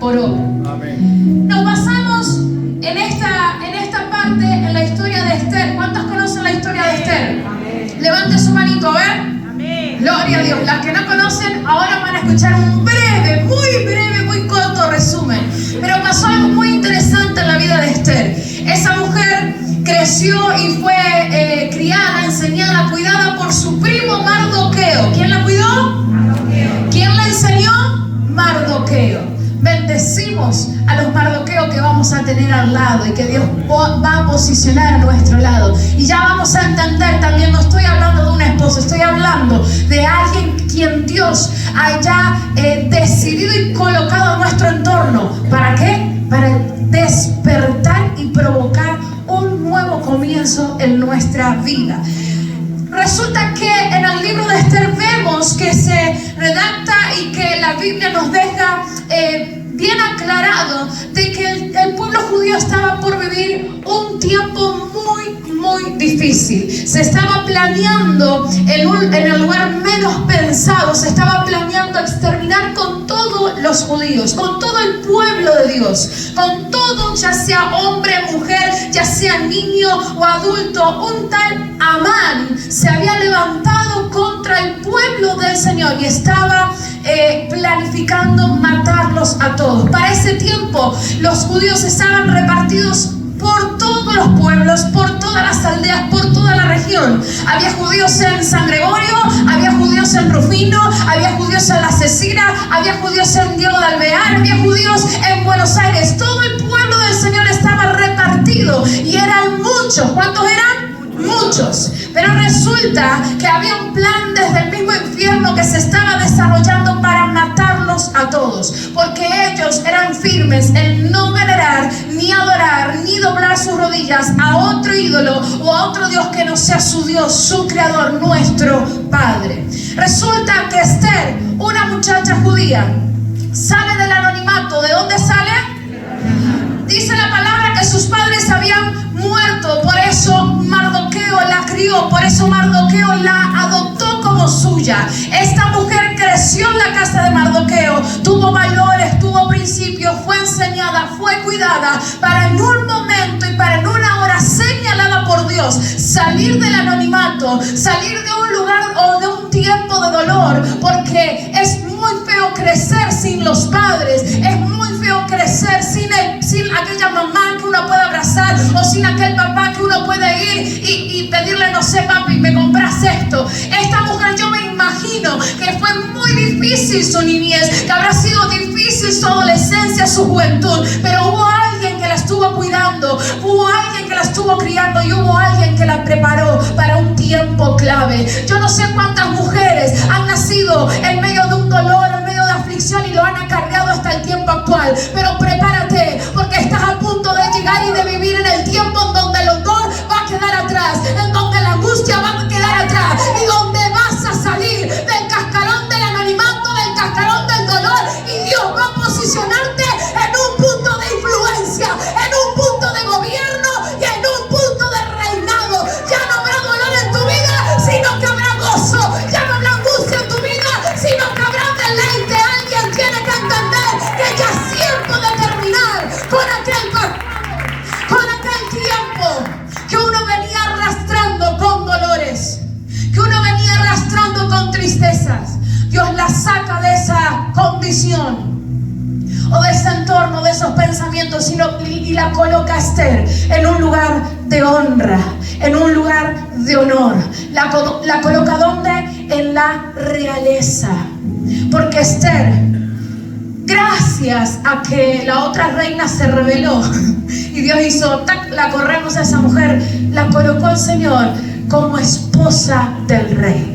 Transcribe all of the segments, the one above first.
por obra. Amén. Nos basamos en esta parte en la historia de Esther. ¿Cuántos conocen la historia de Esther? Amén. Levante su manito, a ver. Amén. Gloria a Dios. Las que no conocen ahora van a escuchar un breve, muy corto resumen. Pero pasó algo muy interesante en la vida de Esther. Esa mujer creció y fue criada, enseñada, cuidada por su primo Mardoqueo. ¿Quién la cuidó? Mardoqueo. ¿Quién la enseñó? Mardoqueo. Bendecimos a los Mardoqueos que vamos a tener al lado y que Dios va a posicionar a nuestro lado. Y ya vamos a entender también, no estoy hablando de un esposo, estoy hablando de alguien quien Dios haya decidido y colocado en nuestro entorno. ¿Para qué? Para despertar y provocar un nuevo comienzo en nuestra vida. Resulta que en el libro de Esther vemos que se redacta y que la Biblia nos deja bien aclarado de que el pueblo judío estaba por vivir un tiempo muy difícil. Se estaba planeando en el lugar menos pensado, se estaba planeando exterminar con todos los judíos, con todo el pueblo de Dios, con todo, ya sea hombre, mujer, ya sea niño o adulto. Un tal Amán se había levantado contra el pueblo del Señor y estaba planificando matarlos a todos. Para ese tiempo los judíos estaban repartidos por todos los pueblos, por todas las aldeas, por toda la región. Había judíos en San Gregorio, había judíos en Rufino, había judíos en La Cecina, había judíos en Diego de Alvear, había judíos en Buenos Aires. Todo el pueblo del Señor estaba repartido y eran muchos. ¿Cuántos eran? Muchos. Pero resulta que había un plan desde el mismo infierno que se estaba desarrollando para matarlos a todos, porque ellos eran firmes en no venerar, ni adorar, ni doblar sus rodillas a otro ídolo o a otro Dios que no sea su Dios, su creador, nuestro Padre. Resulta que Esther, una muchacha judía, sale del anonimato. ¿De dónde sale? Dice la palabra que sus padres habían muerto, por eso Mardoqueo la crió, por eso Mardoqueo la adoptó como suya. Esta mujer creció en la casa de Mardoqueo, tuvo valores, tuvo principios, fue enseñada, fue cuidada para en un momento y para en una hora señalada por Dios salir del anonimato, salir de un lugar o de un tiempo de dolor, porque es muy feo crecer sin los padres, es muy feo crecer sin aquella mamá que uno puede abrazar o sin aquel papá que uno puede ir y pedirle, no sé, papi, me compras esto. Esta mujer, yo me imagino que fue muy difícil su niñez, que habrá sido difícil su adolescencia, su juventud, pero hubo alguien que la estuvo cuidando, hubo alguien que la estuvo criando y hubo alguien que la preparó para un tiempo clave. Yo no sé cuántas mujeres han nacido en medio de un dolor, en medio de aflicción y lo han acarreado hasta el tiempo actual, pero prepárate porque estás a punto de llegar y de vivir en el tiempo en donde el dolor va a quedar atrás, en donde la angustia va a quedar atrás y donde vas a salir del cascarón del anonimato, del cascarón del dolor, y Dios va a posicionarte en un punto de influencia, en un punto de gobierno y en un punto de reinado. Ya no habrá dolor en tu vida, sino que habrá gozo. Ya no habrá angustia en tu vida, sino que habrá deleite. Alguien tiene que entender que ya es tiempo de terminar con aquel tiempo que uno venía arrastrando con dolores, que uno venía arrastrando con tristezas. Dios la saca de esa condición o de ese entorno, de esos pensamientos, y la coloca a Esther en un lugar de honra, en un lugar de honor. La coloca ¿dónde? En la realeza. Porque Esther, gracias a que la otra reina se rebeló y Dios hizo, tac, la corremos a esa mujer, la colocó el Señor como esposa del rey.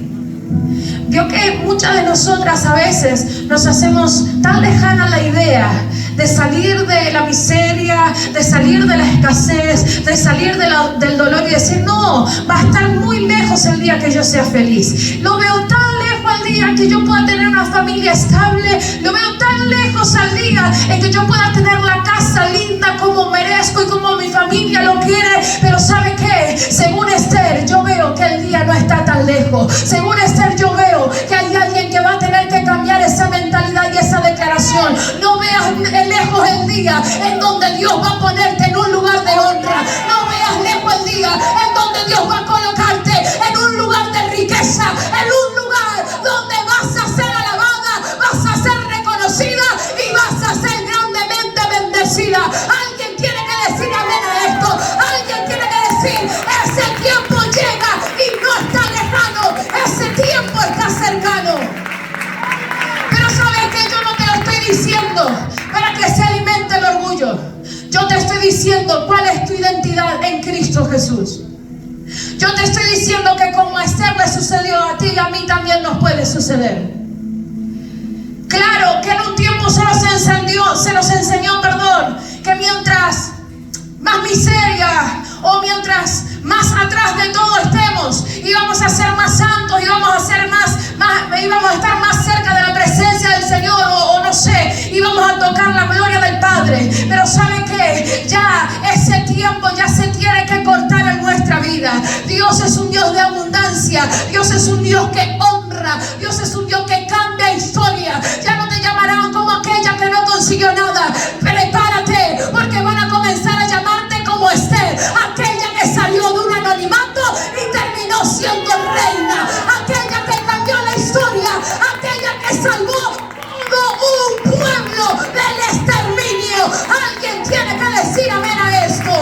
Vio que muchas de nosotras a veces nos hacemos tan lejana la idea de salir de la miseria, de salir de la escasez, de salir del dolor y decir, no, va a estar muy lejos el día que yo sea feliz. Lo veo tan lejos al día que yo pueda tener una familia estable, lo veo tan lejos al día en que yo pueda tener la casa linda como merezco y como mi familia lo quiere. Pero ¿sabe qué? Según Esther, yo veo que el día no está tan lejos. Según Esther, yo veo que hay alguien que va a tener que cambiar esa mentalidad y esa declaración. No veas lejos el día en donde Dios va a ponerte en un lugar de honra. No veas lejos el día en donde Dios va a colocarte en un lugar de riqueza, en un lugar donde vas a ser alabada, vas a ser reconocida y vas a ser grandemente bendecida. Alguien tiene que decir amén a esto. Alguien tiene que decir, ese tiempo llega y no está lejano, ese tiempo está cercano. Pero sabes que yo no te lo estoy diciendo para que se alimente el orgullo. Yo te estoy diciendo cuál es tu identidad en Cristo Jesús. Yo te estoy diciendo que como a Esther le sucedió a ti y a mí también nos puede suceder. Claro que en un tiempo se nos enseñó, que mientras más miseria o mientras más atrás de todo estemos, íbamos a ser más santos, íbamos a estar más cerca de la presencia del Señor, o no sé, íbamos a tocar la gloria del Padre. Pero ¿sabe qué? Ya ese tiempo ya se tiene que cortar en nuestra vida. Dios es un Dios de abundancia, Dios es un Dios que honra, Dios es un Dios que cambia historia. Ya no te llamarán como aquella que no consiguió nada. Prepárate, porque van a comenzar a llamarte como Esther, aquella que salió de un anonimato y terminó siendo reina, aquella que cambió la historia, aquella que salvó todo un pueblo del exterminio. Alguien tiene que decir amén a esto.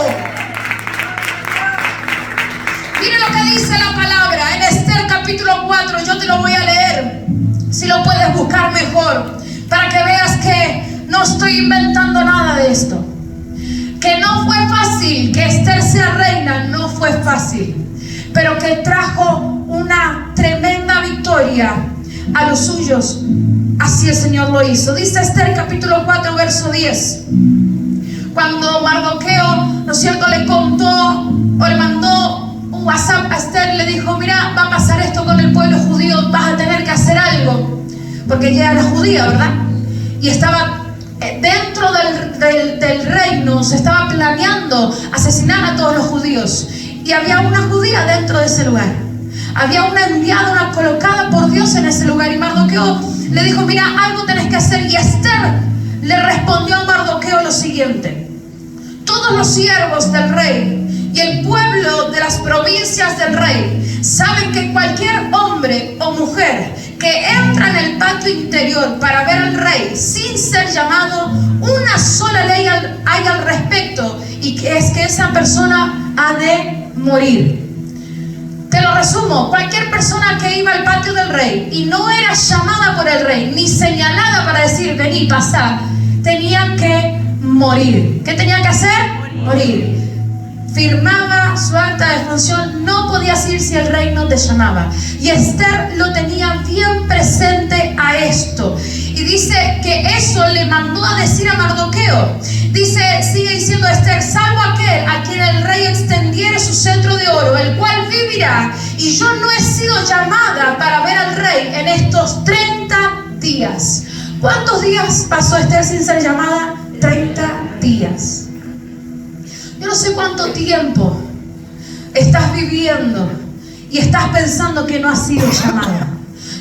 Mire lo que dice la palabra en Esther capítulo 4. Yo te lo voy a leer, si lo puedes buscar mejor, para que veas que no estoy inventando nada de esto. Que no fue fácil que Esther sea reina, no fue fácil, pero que trajo una tremenda victoria a los suyos. Así el Señor lo hizo. Dice Esther capítulo 4 verso 10. Cuando Mardoqueo, ¿no es cierto?, le contó o le mandó un WhatsApp a Esther, le dijo: mira, va a pasar esto con el pueblo judío, vas a tener que hacer algo, porque ella era judía, ¿verdad? Y estaba dentro del reino, se estaba planeando asesinar a todos los judíos, y había una judía dentro de ese lugar, había una enviada, una colocada por Dios en ese lugar. Y Mardoqueo le dijo: mira, algo tenés que hacer. Y Esther le respondió a Mardoqueo lo siguiente: todos los siervos del rey y el pueblo de las provincias del rey saben que cualquier hombre o mujer que entra en el patio interior para ver al rey sin ser llamado, una sola ley hay al respecto, y que es que esa persona ha de morir. Te lo resumo: cualquier persona que iba al patio del rey y no era llamada por el rey ni señalada para decir vení, pasá, tenía que morir. ¿Qué tenía que hacer? Morir. Firmaba su acta de defunción, no podías ir si el rey no te llamaba. Y Esther lo tenía bien presente a esto. Y dice que eso le mandó a decir a Mardoqueo. Dice, sigue diciendo Esther: salvo aquel a quien el rey extendiere su cetro de oro, el cual vivirá. Y yo no he sido llamada para ver al rey en estos 30 días. ¿Cuántos días pasó Esther sin ser llamada? 30 días. Yo no sé cuánto tiempo estás viviendo y estás pensando que no has sido llamada.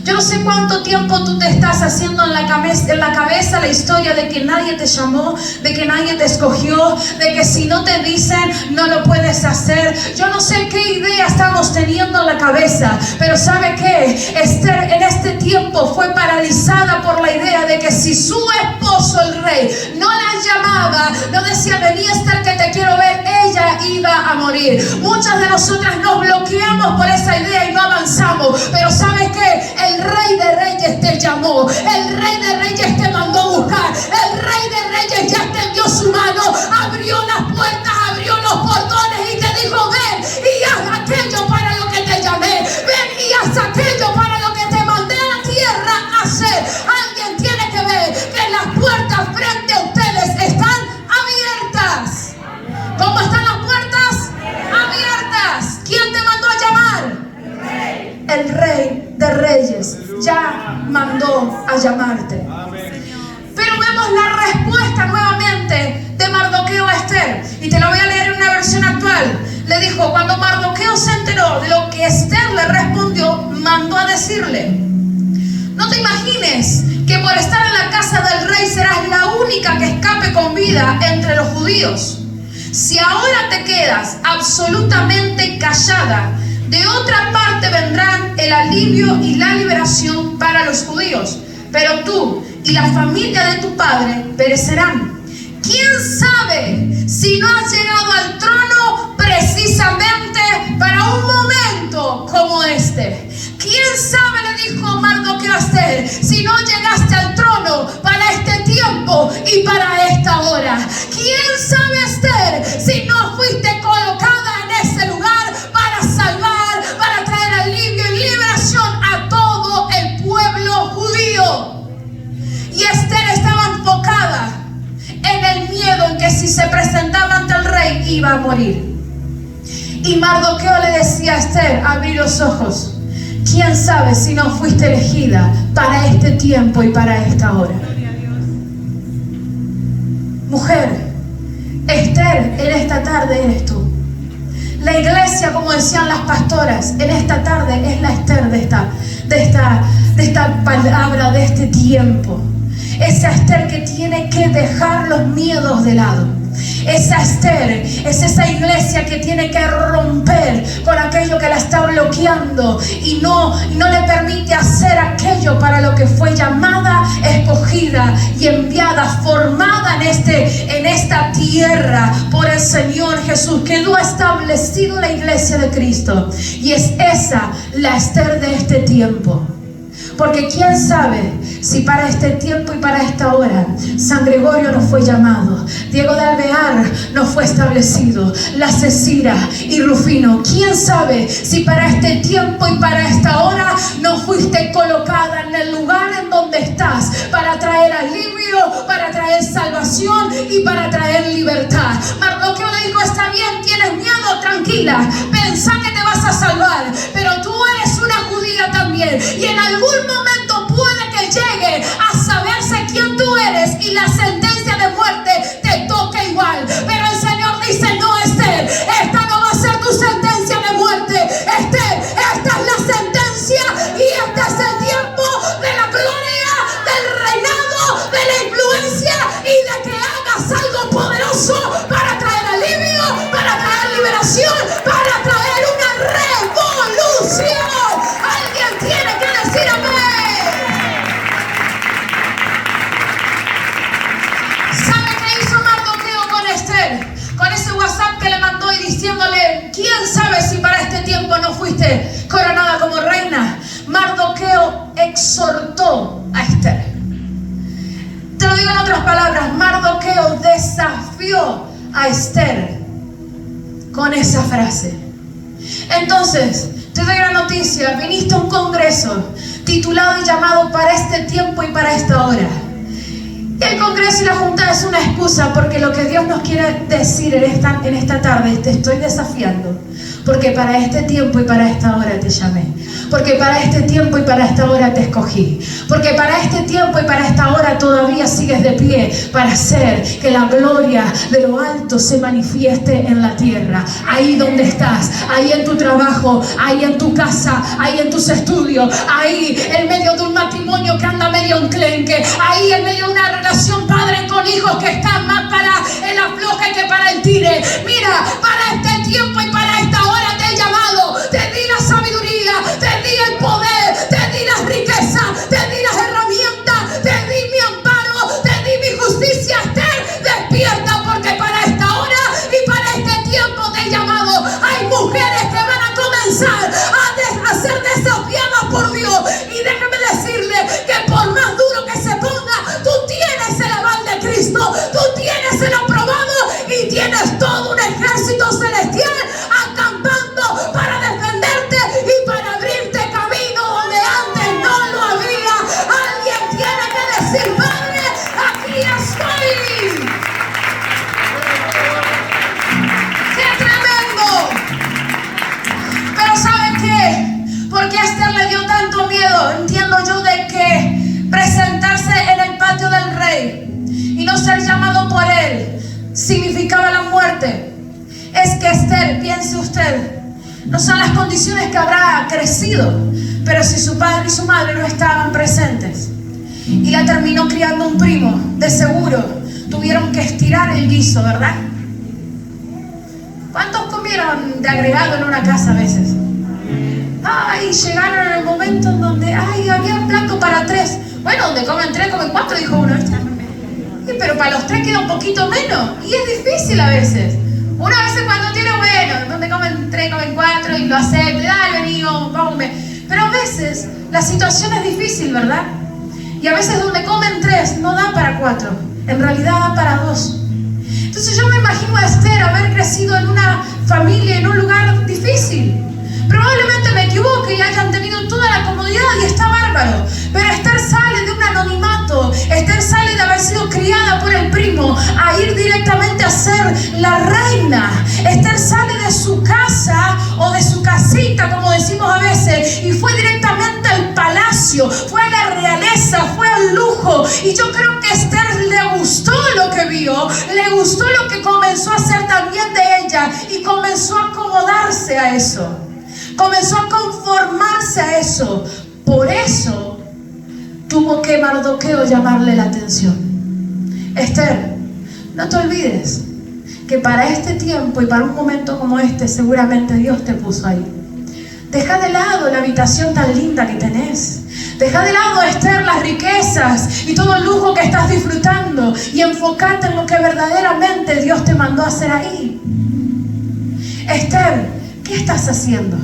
Yo no sé cuánto tiempo tú te estás haciendo en la cabeza la historia de que nadie te llamó, de que nadie te escogió, de que si no te dicen no lo puedes hacer. Yo no sé qué idea estamos teniendo en la cabeza, pero ¿sabe qué? Esther en este tiempo fue paralizada por la idea de que si su esposo, el rey, no la llamaba, no decía vení Esther que te quiero ver, ella iba a morir. Muchas de nosotras nos bloqueamos por esa idea y no avanzamos. Pero ¿sabe qué? El Rey de Reyes te llamó, el Rey de Reyes te mandó a buscar, el Rey de Reyes ya extendió su mano, abrió las puertas, abrió los portones y te dijo: ven y haz aquello para lo que te llamé, ven y haz aquello para lo que te mandé a la tierra a hacer. Alguien tiene que ver que las puertas frente a ustedes están abiertas. ¿Cómo están las puertas? Abiertas. ¿Quién te mandó a llamar? El Rey de Reyes ya mandó a llamarte. Pero vemos la respuesta nuevamente de Mardoqueo a Esther, y te la voy a leer en una versión actual. Le dijo: cuando Mardoqueo se enteró de lo que Esther le respondió, mandó a decirle. No te imagines que por estar en la casa del rey serás la única que escape con vida entre los judíos. Si ahora te quedas absolutamente callada, de otra parte vendrán el alivio y la liberación para los judíos, pero tú y la familia de tu padre perecerán. ¿Quién sabe si no has llegado al trono precisamente para un momento como este? ¿Quién sabe, le dijo Mardoqueo a Esther, si no llegaste al trono para este tiempo y para esta hora? ¿Quién sabe, Esther, si no fuiste colocada en ese lugar para salvar, para traer alivio y liberación a todo el pueblo judío? Y Esther estaba enfocada en el miedo en que si se presentaba ante el rey iba a morir. Y Mardoqueo le decía a Esther, abrí los ojos. ¿Quién sabe si no fuiste elegida para este tiempo y para esta hora? Mujer, Esther, en esta tarde eres tú. La iglesia, como decían las pastoras, en esta tarde es la Esther de esta palabra, de este tiempo. Esa Esther que tiene que dejar los miedos de lado. Esa Esther es esa iglesia que tiene que romper con aquello que la está bloqueando y no le permite hacer aquello para lo que fue llamada, escogida y enviada, formada en esta tierra por el Señor Jesús. Quedó establecido la iglesia de Cristo y es esa la Esther de este tiempo. Porque quién sabe si para este tiempo y para esta hora San Gregorio no fue llamado, Diego de Alvear no fue establecido, la Cecira y Rufino. Quién sabe si para este tiempo y para esta hora no fuiste colocada en el lugar en donde estás para traer alivio, para traer salvación y para traer libertad. Mardoqueo le dijo, está bien, tienes miedo, tranquila, pensá que te vas a salvar, pero tú eres una judía también y en algún momento puede que llegue a saberse quién tú eres y la sentencia de muerte te toque igual. Pero el Señor dice, no, Esther, esta no va a ser tu sentencia de muerte. Esther, esta es la sentencia y este es el tiempo de la gloria, del reinado, de la influencia y de que hagas algo poderoso para traer alivio, para traer liberación, para traer una revolución. Alguien tiene que decir amén. Con ese WhatsApp que le mandó y diciéndole, ¿quién sabe si para este tiempo no fuiste coronada como reina? Mardoqueo exhortó a Esther. Te lo digo en otras palabras, Mardoqueo desafió a Esther con esa frase. Entonces, te doy una noticia, viniste a un congreso titulado y llamado para este tiempo y para esta hora. El congreso y la junta es una excusa porque lo que Dios nos quiere decir en esta tarde, te estoy desafiando. Porque para este tiempo y para esta hora te llamé. Porque para este tiempo y para esta hora te escogí. Porque para este tiempo y para esta hora todavía sigues de pie para hacer que la gloria de lo alto se manifieste en la tierra. Ahí donde estás, ahí en tu trabajo, ahí en tu casa, ahí en tus estudios, ahí en medio de un matrimonio que anda medio enclenque, ahí en medio de una relación padre con hijos que están más para el afloje que para el tire. Mira, para este tiempo y para esta hora te he llamado, te di la sabiduría, te di el poder, te di las riquezas, te di las herramientas, te di mi amparo, te di mi justicia. Esther, despierta porque para esta hora y para este tiempo te he llamado. Hay mujeres que van a comenzar a ser desafiadas por Dios y déjame decirle que por más duro que se ponga, tú tienes el aval de Cristo, tú tienes el aprobado y tienes todo un ejército celestial acampando para defenderte y para abrirte camino donde antes no lo había. Alguien tiene que decir, Padre, aquí estoy. ¡Qué tremendo! Pero ¿saben qué? ¿Por qué a Esther le dio tanto miedo? Entiendo yo de que presentarse en el patio del rey y no ser llamado por él significaba la muerte. Es que Esther, piense usted, no son las condiciones que habrá crecido, pero si su padre y su madre no estaban presentes, y la terminó criando un primo. De seguro tuvieron que estirar el guiso, ¿verdad? ¿Cuántos comieron de agregado en una casa a veces? Ay, llegaron en el momento en donde, ay, había plato para 3. Bueno, donde comen 3, comen 4, dijo uno. Sí, pero para los 3 queda un poquito menos. Y es difícil a veces. Una vez cuando tiene, bueno, donde comen 3, comen 4 y lo acepta, dale, vení, vamos. Pero a veces la situación es difícil, ¿verdad? Y a veces donde comen 3 no da para 4. En realidad da para 2. Entonces yo me imagino a Esther haber crecido en una familia, en un lugar difícil. Probablemente me equivoque y hayan tenido toda la comodidad y está bárbaro. Pero Esther sale de un anonimato. Esther sale de haber sido criada por el primo a ir directamente a ser la reina. Esther sale de su casa o de su casita, como decimos a veces, y fue directamente al palacio, fue a la realeza, fue al lujo. Y yo creo que a Esther le gustó lo que vio, le gustó lo que comenzó a hacer también de ella y comenzó a acomodarse a eso. Comenzó a conformarse a eso. Por eso tuvo que Mardoqueo llamarle la atención. Esther, no te olvides que para este tiempo y para un momento como este seguramente Dios te puso ahí. Deja de lado la habitación tan linda que tenés. Deja de lado, Esther, las riquezas y todo el lujo que estás disfrutando y enfócate en lo que verdaderamente Dios te mandó a hacer ahí. Esther, ¿qué estás haciendo?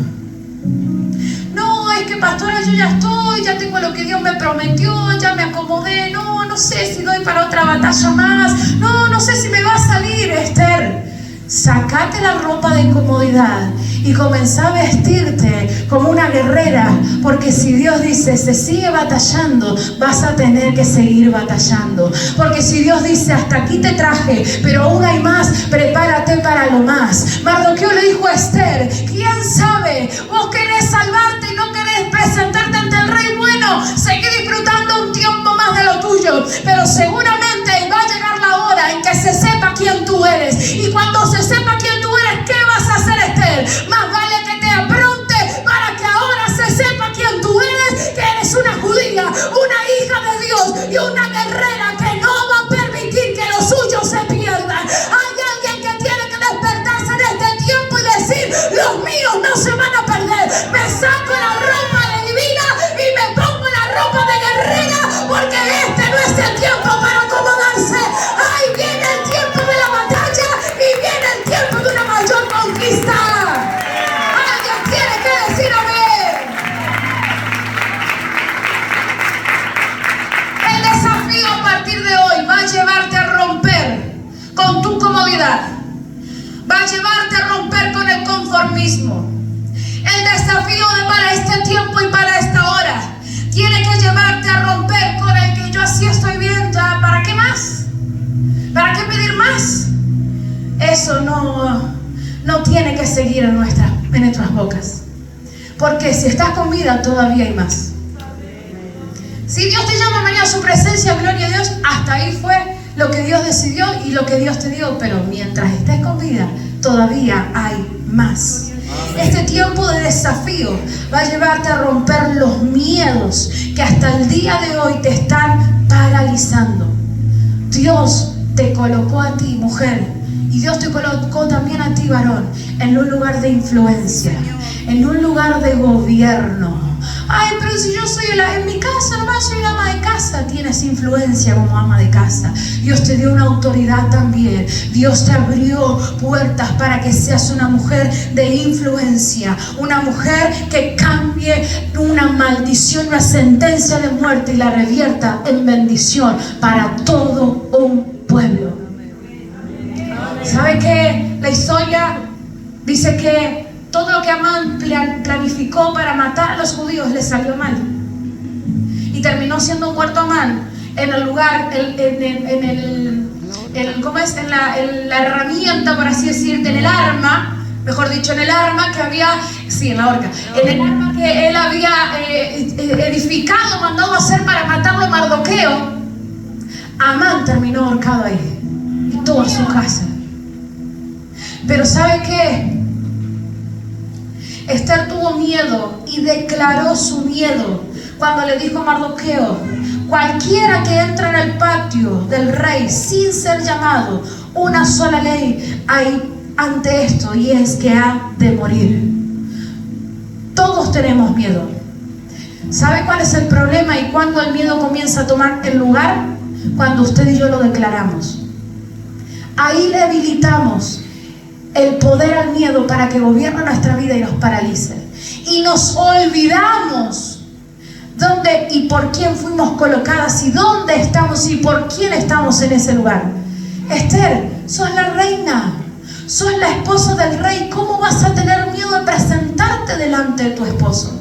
No, es que pastora, yo ya estoy, ya tengo lo que Dios me prometió, ya me acomodé, no sé si doy para otra batalla más, no sé si me va a salir. Esther, sacate la ropa de incomodidad y comenzá a vestirte como una guerrera, porque si Dios dice se sigue batallando, vas a tener que seguir batallando, porque si Dios dice hasta aquí te traje, pero aún hay más, prepárate para lo más. Mardoqueo le dijo a Esther, ¿quién sabe? Vos querés salvarte y no querés presentarte ante el rey. Bueno, seguí disfrutando un tiempo más de lo tuyo, pero seguramente va a llegar la hora en que se sepa quién tú eres, y cuando se sepa quién tú eres, ¿qué vas a hacer, Esther? Más vale que te apronte para que ahora se sepa quién tú eres, que eres una judía, una hija de Dios y una guerrera que no va a permitir que los suyos se pierdan. Hay alguien que tiene que despertarse en este tiempo y decir, los míos no se van a perder. Me saco la ropa de divina y me pongo la ropa de guerrera, porque este no es el tiempo para acomodarse. Ahí viene el tiempo de la batalla y viene el tiempo de una mayor conquista. Alguien tiene que decir amén. El desafío a partir de hoy va a llevarte a romper con tu comodidad, va a llevarte a romper con el conformismo. El desafío para este tiempo y para esta hora tiene que llevarte a romper con el que yo así estoy bien, ya, ¿para qué más? ¿Para qué pedir más? Eso no tiene que seguir en nuestras bocas, porque si estás con vida todavía hay más. Si Dios te llama mañana a su presencia, gloria a Dios, hasta ahí fue lo que Dios decidió y lo que Dios te dio, pero mientras estés con vida todavía hay más. Este tiempo de desafío va a llevarte a romper los miedos que hasta el día de hoy te están paralizando. Dios te colocó a ti, mujer, y Dios te colocó también a ti, varón, en un lugar de influencia, en un lugar de gobierno. Ay, pero si yo soy en mi casa, nomás soy la ama de casa. Tienes influencia como ama de casa. Dios te dio una autoridad también. Dios te abrió puertas para que seas una mujer de influencia, una mujer que cambie una maldición, una sentencia de muerte y la revierta en bendición para todo un pueblo. ¿Sabe qué? La historia dice que todo lo que Amán planificó para matar a los judíos le salió mal. Y terminó siendo muerto Amán en el lugar, ¿cómo es? En la herramienta, por así decirte, en el arma, mejor dicho, en el arma que había, sí, en la horca, en el arma que él había edificado, mandado a hacer para matarlo a Mardoqueo. Amán terminó ahorcado ahí, y toda su casa. Pero ¿sabe qué? Esther tuvo miedo y declaró su miedo cuando le dijo a Mardoqueo, Cualquiera que entra en el patio del rey sin ser llamado, una sola ley hay ante esto, y es que ha de morir. Todos tenemos miedo. ¿Sabe cuál es el problema y cuándo el miedo comienza a tomar el lugar? Cuando usted y yo lo declaramos. Ahí le habilitamos el poder al miedo para que gobierne nuestra vida y nos paralice. Y nos olvidamos dónde y por quién fuimos colocadas y dónde estamos y por quién estamos en ese lugar. Esther, sos la reina, sos la esposa del rey. ¿Cómo vas a tener miedo de presentarte delante de tu esposo?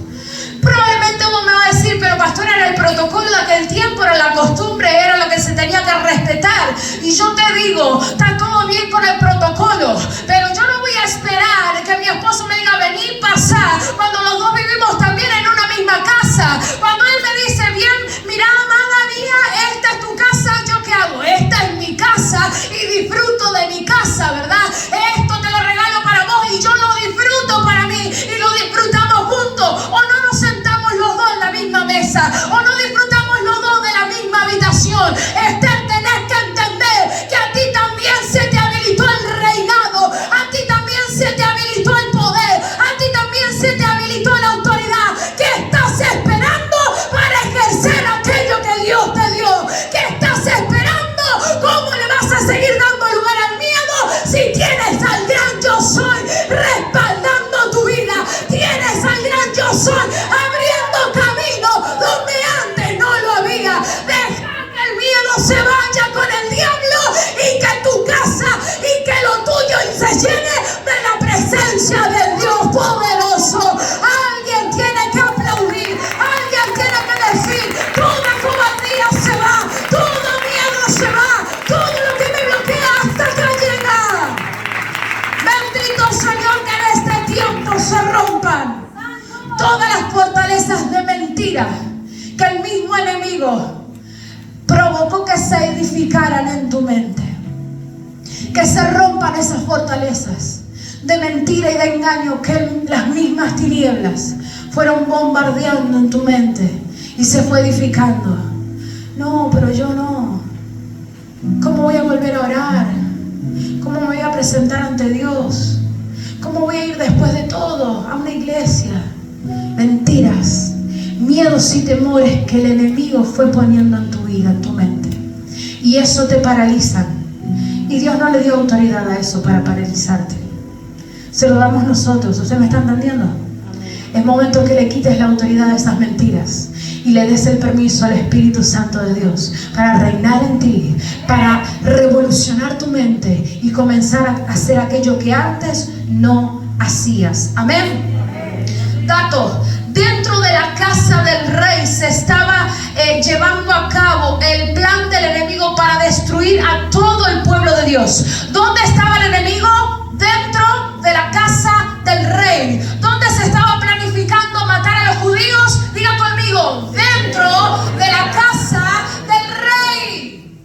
Probablemente uno me va a decir, pero pastor, era el protocolo de aquel tiempo, era la costumbre, era lo que se tenía que respetar. Y yo te digo, está todo bien con el protocolo, pero yo no voy a esperar que mi esposo me diga, vení, pasá, cuando los dos vivimos también en una misma casa. Cuando él me dice, bien, mira, amada mía, esta es tu casa, ¿yo qué hago? Esta es mi casa y disfruto de mi casa, ¿verdad? Esto te lo regalo para vos y yo lo disfruto para mí y lo disfrutamos juntos. O no nos sentamos los dos en la misma mesa, o no disfrutamos los dos de la misma habitación. Esther, tenés que entender que a ti también se te habilitó el reinado, a ti también se te habilitó el poder, a ti también se te habilitó la autoridad. ¿Qué estás esperando para ejercer aquello que Dios te dio? ¿Qué estás esperando? ¿Cómo le vas a seguir dando lugar al miedo si tienes al gran yo soy respaldando tu vida? Tienes al gran yo soy abriendo camino donde antes no lo había. Deja que el miedo se vaya con el diablo y que tu casa y que lo tuyo se llene de la presencia del Dios poderoso. Alguien tiene que aplaudir, alguien tiene que decir, toda cobardía se va, todo miedo se va, todo lo que me bloquea hasta acá llega. Bendito Señor, que en este tiempo se rompan todas las fortalezas de mentira que el mismo enemigo provocó que se edificaran en tu mente. Que se rompan esas fortalezas de mentira y de engaño que las mismas tinieblas fueron bombardeando en tu mente y se fue edificando. No, pero yo no. ¿Cómo voy a volver a orar? ¿Cómo me voy a presentar ante Dios? ¿Cómo voy a ir después de todo a una iglesia? Mentiras, miedos y temores que el enemigo fue poniendo en tu vida, en tu mente. Y eso te paraliza. Y Dios no le dio autoridad a eso para paralizarte. Se lo damos nosotros. ¿Usted me está entendiendo? Es momento que le quites la autoridad a esas mentiras y le des el permiso al Espíritu Santo de Dios para reinar en ti, para revolucionar tu mente y comenzar a hacer aquello que antes no hacías. Amén. Dato: dentro de la casa del rey se estaba llevando a cabo el plan del enemigo para destruir a todo el pueblo de Dios. ¿Dónde estaba el enemigo? Dentro de la casa del rey. ¿Dónde se estaba planificando matar a los judíos? Diga conmigo, dentro de la casa del rey.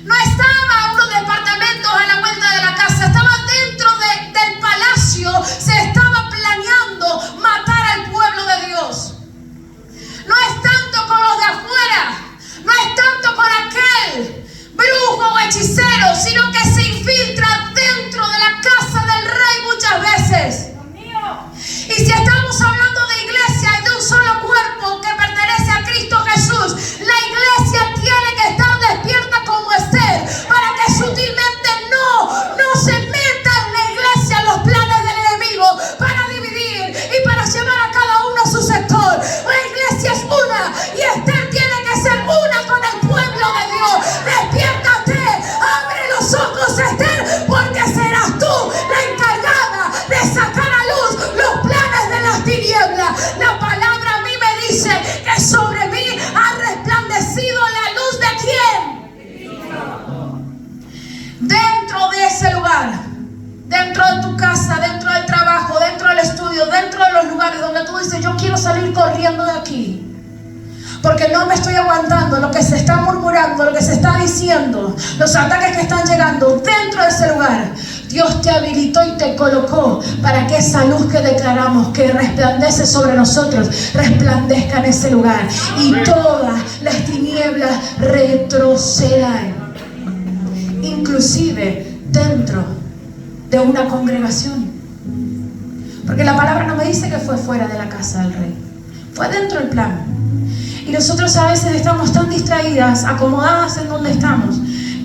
No estaba unos departamentos a la vuelta de la casa, estaba dentro del palacio. Se estaba planeando matar al pueblo de Dios. No es tanto con los de afuera, no es tanto con aquel brujo o hechicero, sino que se infiltra dentro de la casa del rey muchas veces. Y si estamos hablando de iglesia y de un solo cuerpo que pertenece a Cristo Jesús, la iglesia tiene que estar despierta como Esther, para que sutilmente no se meta en la iglesia los planes del enemigo para dividir y para llevar a cada uno a su sector. La iglesia es una y Esther tiene que ser una con el pueblo de Dios. Despiértate, abre los ojos, Esther, porque serás tú la encargada de sacar a luz los planes de las tinieblas. La palabra a mí me dice que sobre mí ha resplandecido la luz de ¿quién? Dentro de ese lugar, dentro de tu casa, dentro del trabajo, dentro del estudio, dentro de los lugares donde tú dices, yo quiero salir corriendo de aquí porque no me estoy aguantando lo que se está murmurando, lo que se está diciendo, los ataques que están llegando. Dentro de ese lugar Dios te habilitó y te colocó para que esa luz que declaramos, que resplandece sobre nosotros, resplandezca en ese lugar. Y todas las tinieblas retrocedan. Inclusive dentro de una congregación. Porque la palabra no me dice que fue fuera de la casa del rey. Fue dentro del plan. Y nosotros a veces estamos tan distraídas, acomodadas en donde estamos,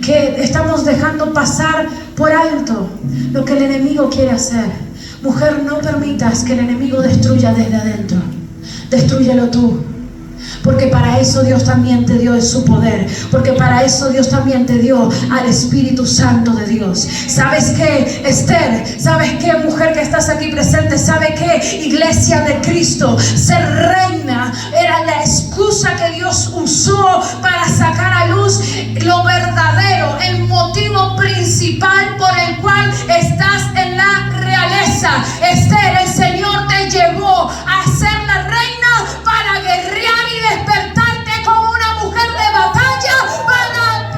que estamos dejando pasar por alto lo que el enemigo quiere hacer. Mujer, no permitas que el enemigo destruya desde adentro. Destrúyelo tú. Porque para eso Dios también te dio su poder. Porque para eso Dios también te dio al Espíritu Santo de Dios. ¿Sabes qué, Esther? ¿Sabes qué, mujer que estás aquí presente? ¿Sabes qué, iglesia de Cristo? Ser reina era la excusa que Dios usó para sacar a luz lo verdadero, el motivo principal por el cual estás en la realeza. Esther, el Señor te llevó a ser la reina para guerrear y despertarte como una mujer de batalla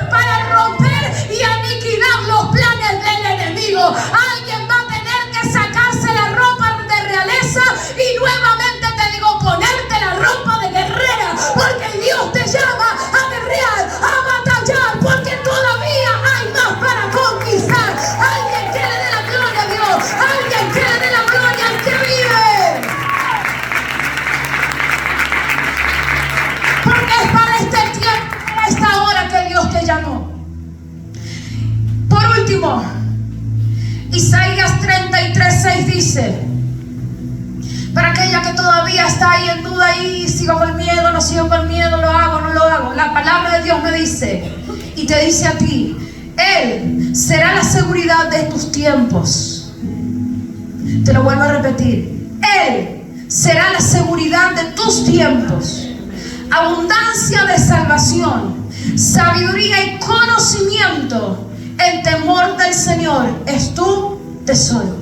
para romper y aniquilar los planes del enemigo. Alguien va a tener que sacarse la ropa de realeza y nuevamente te digo, ponerte la ropa de guerrera, porque Dios te llama a guerrear, a batallar, porque todavía hay más para conquistar. Alguien que le dé la gloria a Dios, alguien que le dé la gloria al que vive. Porque es para este tiempo, para esta hora que Dios te llamó. Por último, Isaías 33:6 dice, para aquella que todavía está ahí en duda, y sigo con miedo, no sigo con miedo, lo hago, no lo hago. La palabra de Dios me dice, y te dice a ti, Él será la seguridad de tus tiempos. Te lo vuelvo a repetir. Él será la seguridad de tus tiempos. Abundancia de salvación, sabiduría y conocimiento. El temor del Señor es tu tesoro.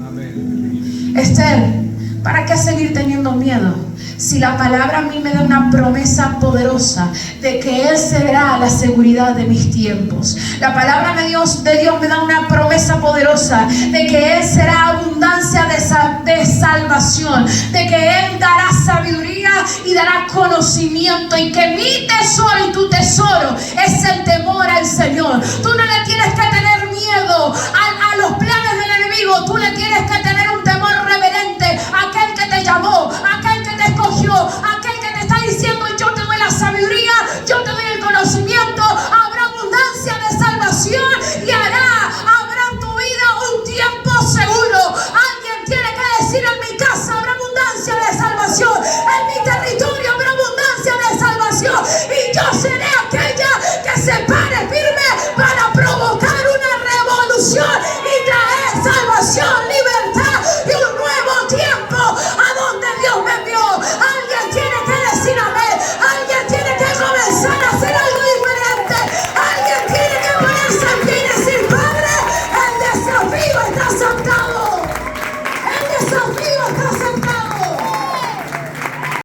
Amén. Esther, ¿para qué seguir teniendo miedo? Si la palabra a mí me da una promesa poderosa de que Él será la seguridad de mis tiempos. La palabra de Dios me da una promesa poderosa de que Él será abundancia de salvación, de que Él dará sabiduría y dará conocimiento, y que mi tesoro y tu tesoro es el temor al Señor. Tú no le tienes que tener miedo a los planes del enemigo. Tú le tienes que tener un temor reverente a aquel que te llamó, a aquel que te escogió, a aquel que te está diciendo, yo te doy la sabiduría, yo te doy el conocimiento. Habrá abundancia de salvación y habrá en tu vida un tiempo seguro. Alguien tiene que decir, en mi casa habrá abundancia de salvación, en mi territorio habrá abundancia de salvación, y yo seré aquella que se pare firme para provocar una revolución y traer salvación, libertad y un nuevo tiempo a donde Dios me envió. Alguien tiene que decir amén. Alguien tiene que comenzar a hacer algo diferente. Alguien tiene que ponerse en pie y decir, Padre, el desafío está aceptado. El desafío